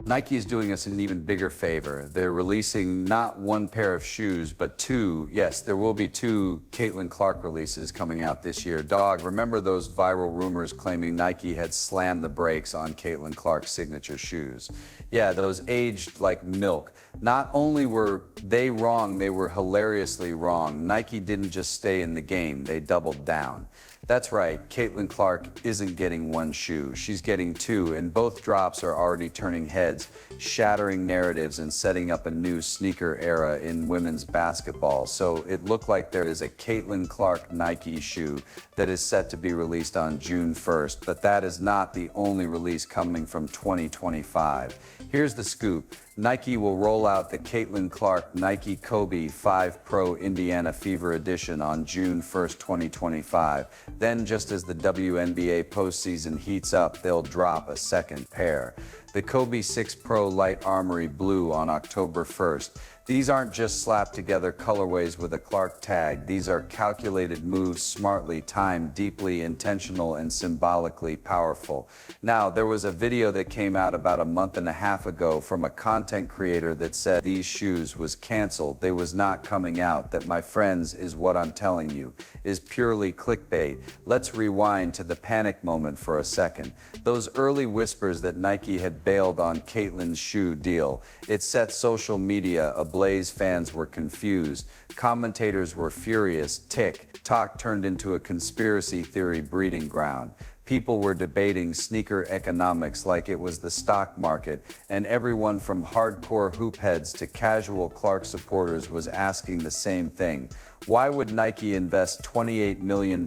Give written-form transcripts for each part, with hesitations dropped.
Nike is doing us an even bigger favor. They're releasing not one pair of shoes, but two. Yes, there will be two Caitlyn Clark releases coming out this year. Dog, remember those viral rumors claiming Nike had slammed the brakes on Caitlyn Clark's signature shoes? Yeah, those aged like milk. Not only were they wrong, they were hilariously wrong. Nike didn't just stay in the game, they doubled down. That's right, Caitlyn Clark isn't getting one shoe, she's getting two, and both drops are already turning heads, shattering narratives and setting up a new sneaker era in women's basketball. So it looked like there is a Caitlyn Clark Nike shoe that is set to be released on June 1st, but that is not the only release coming from 2025. Here's the scoop. Nike will roll out the Caitlyn Clark Nike Kobe 5 Pro Indiana Fever Edition on June 1st, 2025. Then, just as the WNBA postseason heats up, they'll drop a second pair. The Kobe 6 Pro Light Armory Blue on October 1st. These aren't just slapped together colorways with a Clark tag. These are calculated moves, smartly timed, deeply intentional, and symbolically powerful. Now, there was a video that came out about a month and a half ago from a content creator that said these shoes was canceled. They was not coming out. That, my friends, is what I'm telling you, is purely clickbait. Let's rewind to the panic moment for a second. Those early whispers that Nike had bailed on Caitlyn's shoe deal, it set social media ablaze. Fans were confused. Commentators were furious. TikTok turned into a conspiracy theory breeding ground. People were debating sneaker economics like it was the stock market, and everyone from hardcore hoopheads to casual Clark supporters was asking the same thing. Why would Nike invest $28 million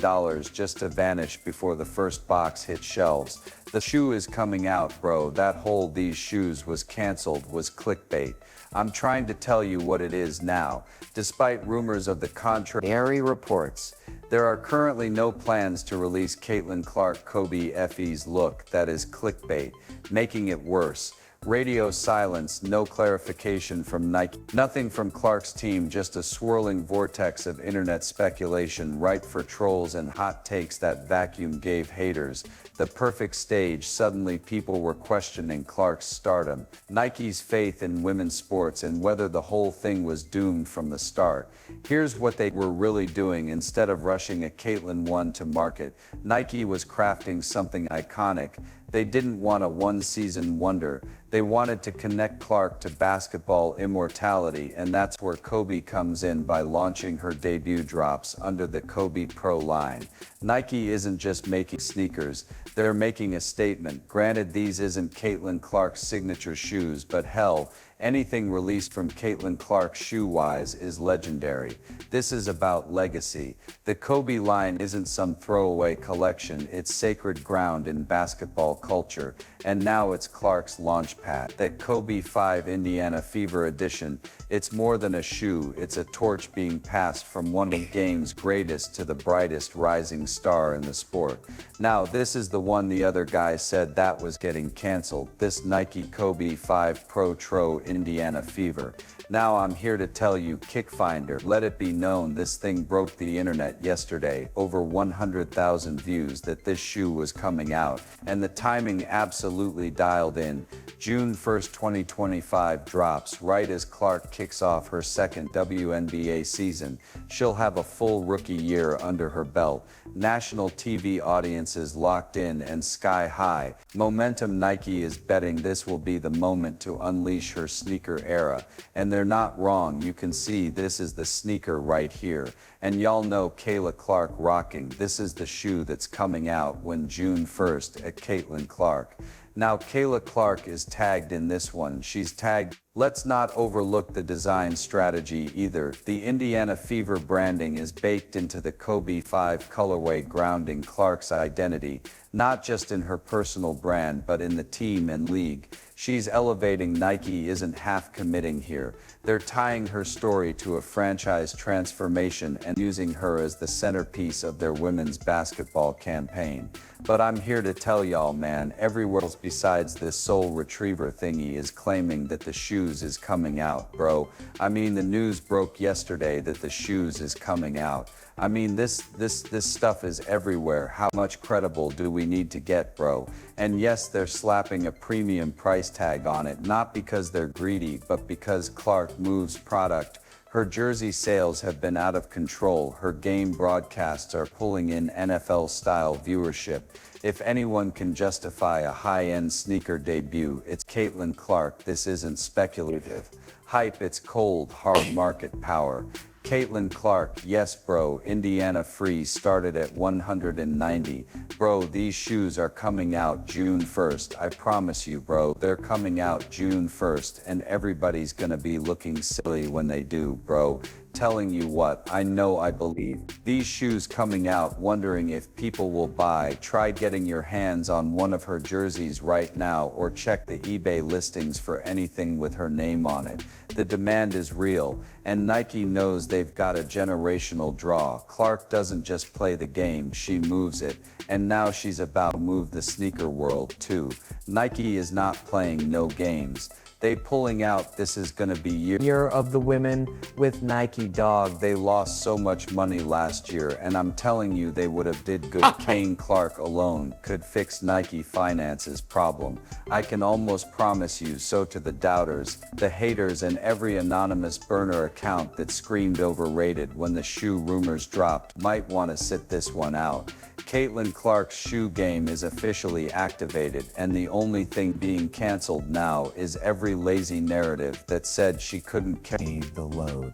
just to vanish before the first box hit shelves? The shoe is coming out, bro. That whole "these shoes was canceled" was clickbait. I'm trying to tell you what it is now. Despite rumors of the contrary reports, there are currently no plans to release Caitlyn Clark Kobe FE's look. That is clickbait, making it worse. Radio silence, no clarification from Nike. Nothing from Clark's team, just a swirling vortex of internet speculation ripe for trolls and hot takes. That vacuum gave haters the perfect stage. Suddenly people were questioning Clark's stardom, Nike's faith in women's sports, and whether the whole thing was doomed from the start. Here's what they were really doing. Instead of rushing a Caitlyn 1 to market, Nike was crafting something iconic. They didn't want a one-season wonder. They wanted to connect Clark to basketball immortality, and that's where Kobe comes in by launching her debut drops under the Kobe Pro line. Nike isn't just making sneakers, they're making a statement. Granted, these isn't Caitlyn Clark's signature shoes, but hell, anything released from Caitlyn Clark shoe-wise is legendary. This is about legacy. The Kobe line isn't some throwaway collection, it's sacred ground in basketball culture. And now it's Clark's launchpad. That Kobe 5 Indiana Fever Edition, it's more than a shoe, it's a torch being passed from one of the game's greatest to the brightest rising star in the sport. Now, this is the one the other guy said that was getting canceled. This Nike Kobe 5 Pro Tro Indiana Fever. Now I'm here to tell you, Kickfinder, let it be known this thing broke the internet yesterday. Over 100,000 views that this shoe was coming out, and the timing absolutely dialed in. June 1st, 2025 drops right as Clark kicks off her second WNBA season. She'll have a full rookie year under her belt. National TV audiences locked in and sky high. Momentum. Nike is betting this will be the moment to unleash her sneaker era. And they're not wrong. You can see this is the sneaker right here. And y'all know Caitlyn Clark rocking. This is the shoe that's coming out when June 1st at Caitlyn Clark. Now, Caitlyn Clark is tagged in this one. She's tagged. Let's not overlook the design strategy either. The Indiana Fever branding is baked into the Kobe 5 colorway, grounding Clark's identity, not just in her personal brand, but in the team and league. She's elevating. Nike isn't half committing here. They're tying her story to a franchise transformation and using her as the centerpiece of their women's basketball campaign. But I'm here to tell y'all, man, everywhere else besides this soul retriever thingy is claiming that the shoe shoes is coming out, bro. I mean, the news broke yesterday that the shoes is coming out. I mean, this stuff is everywhere. How much credible do we need to get, bro? And yes, they're slapping a premium price tag on it, not because they're greedy, but because Clark moves product. Her jersey sales have been out of control. Her game broadcasts are pulling in NFL-style viewership. If anyone can justify a high-end sneaker debut, it's Caitlyn Clark. This isn't speculative hype, it's cold, hard market power. Caitlyn Clark, yes bro, Indiana Free started at 190. Bro, these shoes are coming out June 1st. I promise you, bro, they're coming out June 1st, and everybody's gonna be looking silly when they do, bro. Telling you what, I know, I believe. These shoes coming out, wondering if people will buy. Try getting your hands on one of her jerseys right now, or check the eBay listings for anything with her name on it. The demand is real, and Nike knows they've got a generational draw. Clark doesn't just play the game, she moves it, and now she's about to move the sneaker world too. Nike is not playing no games. They pulling out, this is gonna be year of the women with Nike, dog. They lost so much money last year, and I'm telling you they would have did good. Caitlyn Clark alone could fix Nike finances problem. I can almost promise you so to the doubters, the haters, and every anonymous burner account that screamed overrated when the shoe rumors dropped might want to sit this one out. Caitlyn Clark's shoe game is officially activated, and the only thing being canceled now is every lazy narrative that said she couldn't carry the load.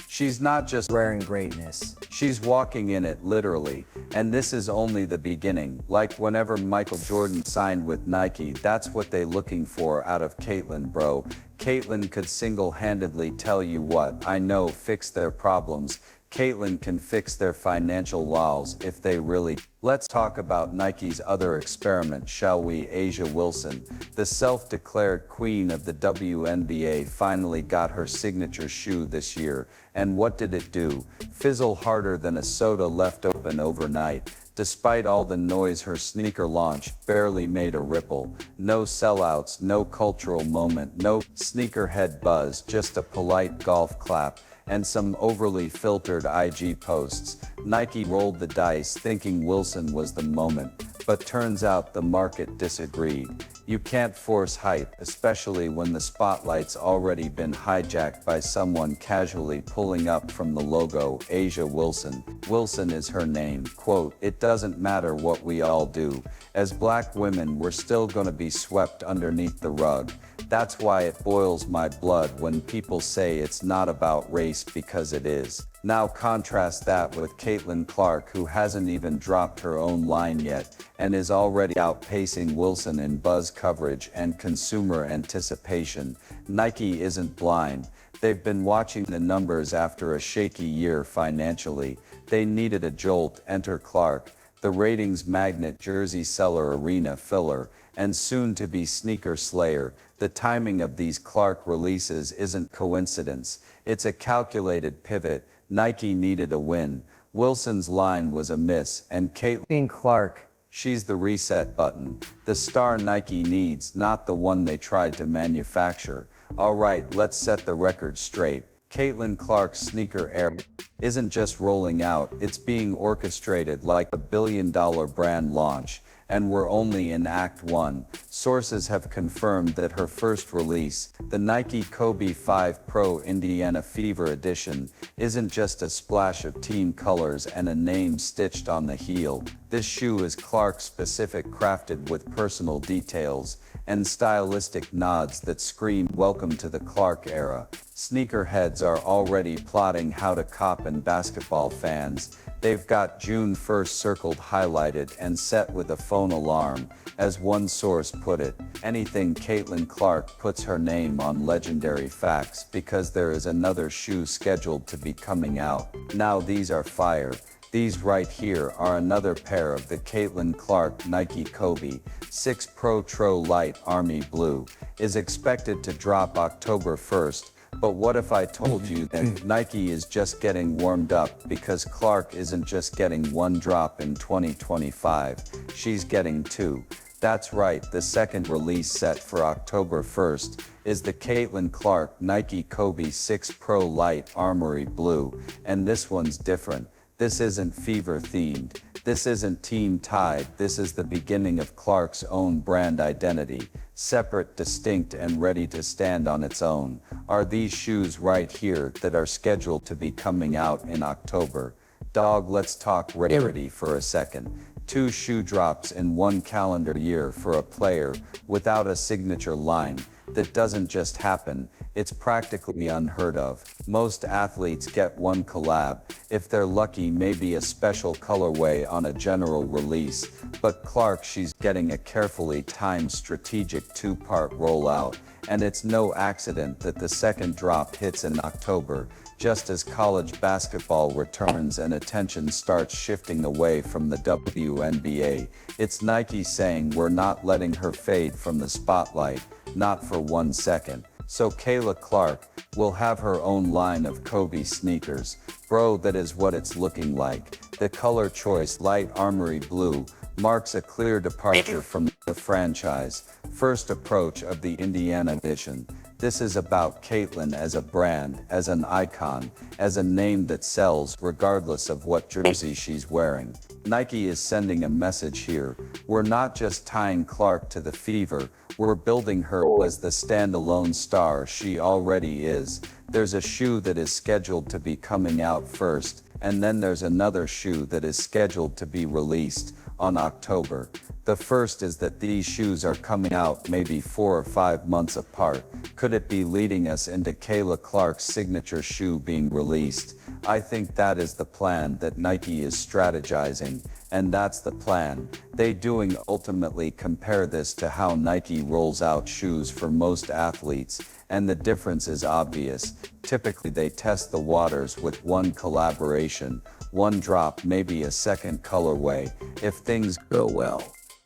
She's not just wearing greatness, she's walking in it literally, and this is only the beginning. Like whenever Michael Jordan signed with Nike, that's what they looking for out of Caitlyn, bro. Caitlyn could single-handedly tell you what, I know, fix their problems. Caitlyn can fix their financial walls if they really. Let's talk about Nike's other experiment, shall we? A'ja Wilson, the self-declared queen of the WNBA, finally got her signature shoe this year. And what did it do? Fizzle harder than a soda left open overnight. Despite all the noise, her sneaker launch barely made a ripple. No sellouts, no cultural moment, no sneakerhead buzz, just a polite golf clap and some overly filtered IG posts. Nike rolled the dice thinking Wilson was the moment, but turns out the market disagreed. You can't force hype, especially when the spotlight's already been hijacked by someone casually pulling up from the logo. A'ja Wilson. Wilson is her name. Quote, "It doesn't matter what we all do. As black women, we're still gonna be swept underneath the rug. That's why it boils my blood when people say it's not about race, because it is." Now contrast that with Caitlyn Clark, who hasn't even dropped her own line yet, and is already outpacing Wilson in buzz coverage and consumer anticipation. Nike isn't blind. They've been watching the numbers after a shaky year financially. They needed a jolt. Enter Clark, the ratings magnet, jersey seller, arena filler, and soon to be sneaker slayer. The timing of these Clark releases isn't coincidence. It's a calculated pivot. Nike needed a win. Wilson's line was a miss, and Caitlyn Clark, she's the reset button. The star Nike needs, not the one they tried to manufacture. Alright, let's set the record straight. Caitlyn Clark's sneaker era isn't just rolling out, it's being orchestrated like a billion-dollar brand launch. And we're only in Act 1. Sources have confirmed that her first release, the Nike Kobe 5 Pro Indiana Fever Edition, isn't just a splash of team colors and a name stitched on the heel. This shoe is Clark-specific, crafted with personal details and stylistic nods that scream welcome to the Clark era. Sneakerheads are already plotting how to cop, and basketball fans, they've got June 1st circled, highlighted, and set with a phone alarm. As one source put it, anything Caitlyn Clark puts her name on legendary facts, because there is another shoe scheduled to be coming out. Now these are fire. These right here are another pair of the Caitlyn Clark Nike Kobe 6 Pro Tro Light Army Blue, is expected to drop October 1st. But what if I told you that Nike is just getting warmed up, because Clark isn't just getting one drop in 2025, she's getting two. That's right, the second release set for October 1st is the Caitlyn Clark Nike Kobe 6 Pro Light Armory Blue, and this one's different. This isn't fever themed. This isn't team tied. This is the beginning of Clark's own brand identity. Separate, distinct, and ready to stand on its own are these shoes right here that are scheduled to be coming out in October. Dog, let's talk rarity for a second. 2 shoe drops in 1 calendar year for a player without a signature line. That doesn't just happen, it's practically unheard of. Most athletes get 1 collab, if they're lucky maybe a special colorway on a general release, but Clark, she's getting a carefully timed strategic 2-part rollout, and it's no accident that the second drop hits in October, just as college basketball returns and attention starts shifting away from the WNBA. It's Nike saying we're not letting her fade from the spotlight, not for 1 second. So Caitlyn Clark will have her own line of Kobe sneakers. Bro, that is what it's looking like. The color choice, light armory blue, marks a clear departure from the franchise first approach of the Indiana edition. This is about Caitlyn as a brand, as an icon, as a name that sells regardless of what jersey she's wearing. Nike is sending a message here. We're not just tying Clark to the fever, we're building her as the standalone star she already is. There's a shoe that is scheduled to be coming out first, and then there's another shoe that is scheduled to be released on October. The first is that these shoes are coming out maybe 4 or 5 months apart. Could it be leading us into Caitlyn Clark's signature shoe being released? I think that is the plan that Nike is strategizing, and that's the plan. They doing ultimately compare this to how Nike rolls out shoes for most athletes, and the difference is obvious. Typically they test the waters with 1 collaboration, 1 drop, maybe a second colorway, if things go well.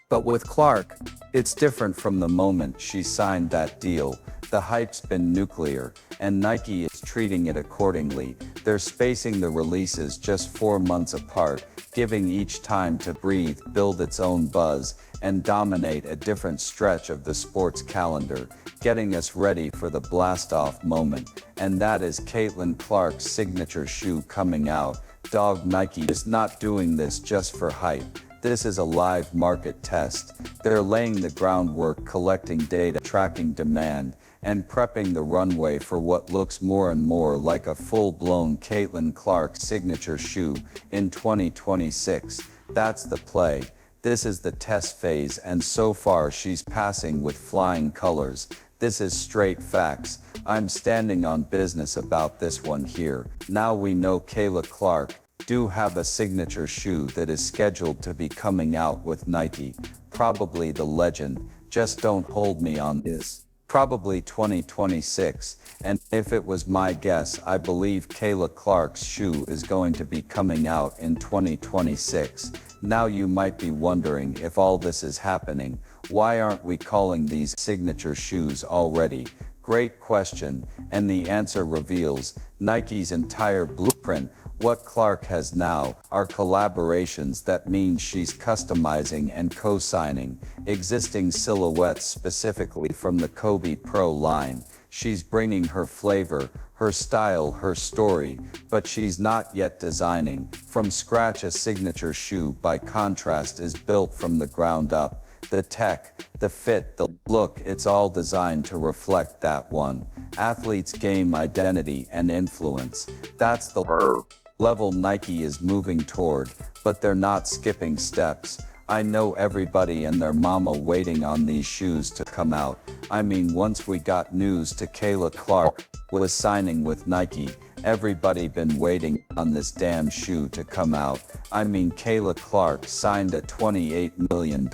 But with Clark, it's different. From the moment she signed that deal, the hype's been nuclear, and Nike is treating it accordingly. They're spacing the releases just 4 months apart, giving each time to breathe, build its own buzz, and dominate a different stretch of the sports calendar, getting us ready for the blast-off moment. And that is Caitlyn Clark's signature shoe coming out. Dog, Nike is not doing this just for hype. This is a live market test. They're laying the groundwork, collecting data, tracking demand, and prepping the runway for what looks more and more like a full-blown Caitlyn Clark signature shoe in 2026. That's the play. This is the test phase, and so far she's passing with flying colors. This is straight facts. I'm standing on business about this one here. Now we know Caitlyn Clark do have a signature shoe that is scheduled to be coming out with Nike. Probably the legend, just don't hold me on this. Probably 2026, and if it was my guess, I believe Caitlyn Clark's shoe is going to be coming out in 2026. Now you might be wondering, if all this is happening, why aren't we calling these signature shoes already? Great question, and the answer reveals Nike's entire blueprint. What Clark has now are collaborations. That means she's customizing and co-signing existing silhouettes specifically from the Kobe Pro line. She's bringing her flavor, her style, her story, but she's not yet designing from scratch. A signature shoe, by contrast, is built from the ground up. The tech, the fit, the look, it's all designed to reflect that one athlete's game identity and influence. That's the level Nike is moving toward, but they're not skipping steps. I know everybody and their mama waiting on these shoes to come out. I mean, once we got news to Caitlyn Clark was signing with Nike, everybody been waiting on this damn shoe to come out. I mean, Caitlyn Clark signed a $28 million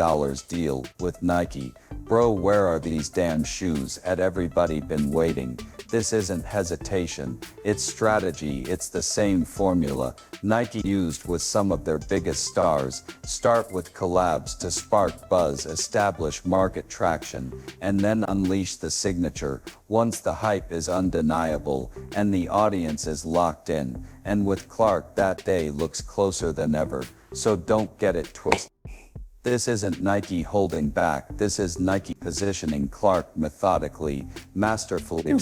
deal with Nike. Bro, where are these damn shoes at? Everybody been waiting. This isn't hesitation, it's strategy. It's the same formula Nike used with some of their biggest stars. Start with collabs to spark buzz, establish market traction, and then unleash the signature once the hype is undeniable and the audience is locked in. And with Clark, that day looks closer than ever, so don't get it twisted. This isn't Nike holding back, this is Nike positioning Clark methodically, masterfully,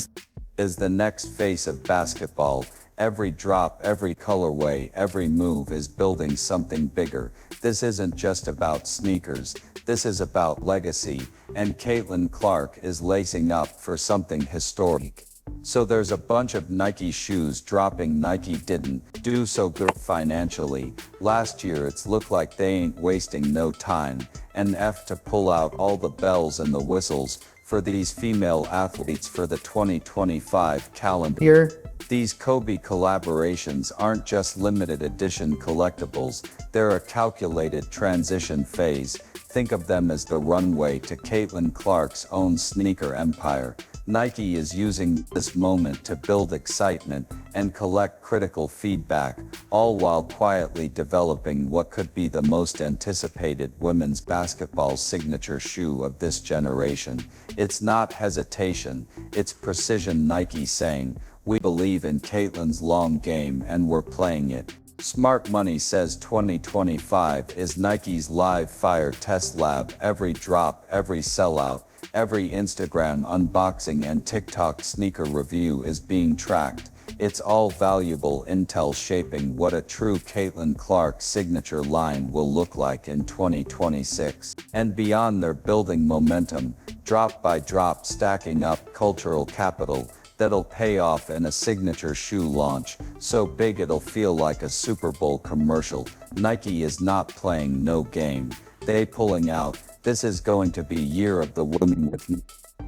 is the next face of basketball. Every drop, every colorway, every move is building something bigger. This isn't just about sneakers, this is about legacy, and Caitlyn Clark is lacing up for something historic. So there's a bunch of Nike shoes dropping. Nike didn't do so good financially. Last year it's looked like they ain't wasting no time, and to pull out all the bells and the whistles for these female athletes for the 2025 calendar year. These Kobe collaborations aren't just limited edition collectibles, they're a calculated transition phase. Think of them as the runway to Caitlyn Clark's own sneaker empire. Nike is using this moment to build excitement and collect critical feedback, all while quietly developing what could be the most anticipated women's basketball signature shoe of this generation. It's not hesitation, it's precision. Nike saying, "We believe in Caitlyn's long game and we're playing it." Smart Money says 2025 is Nike's live fire test lab. Every drop, every sellout, every Instagram unboxing and TikTok sneaker review is being tracked. It's all valuable intel shaping what a true Caitlyn Clark signature line will look like in 2026 and beyond. They're building momentum, drop by drop, stacking up cultural capital that'll pay off in a signature shoe launch so big it'll feel like a Super Bowl commercial. Nike is not playing no game, they pulling out. This is going to be year of the women with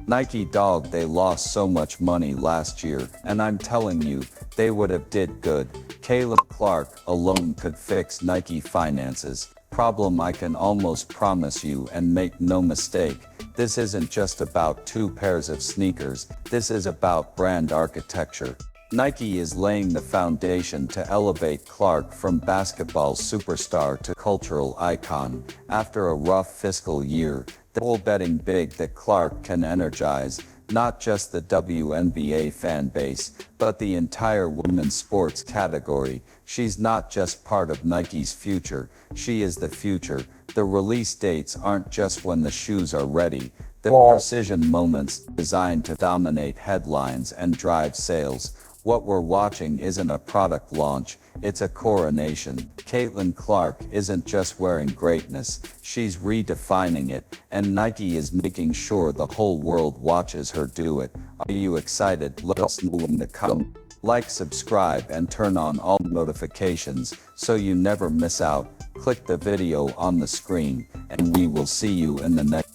Nike. Dog, they lost so much money last year, and I'm telling you, they would have did good. Caitlyn Clark alone could fix Nike finances problem. I can almost promise you, and make no mistake, this isn't just about two pairs of sneakers, this is about brand architecture. Nike is laying the foundation to elevate Clark from basketball superstar to cultural icon. After a rough fiscal year, they're all betting big that Clark can energize not just the WNBA fan base, but the entire women's sports category. She's not just part of Nike's future, she is the future. The release dates aren't just when the shoes are ready, they're precision moments designed to dominate headlines and drive sales. What we're watching isn't a product launch, it's a coronation. Caitlyn Clark isn't just wearing greatness, she's redefining it, and Nike is making sure the whole world watches her do it. Are you excited? Let us know in the comments. Like, subscribe, and turn on all notifications so you never miss out. Click the video on the screen, and we will see you in the next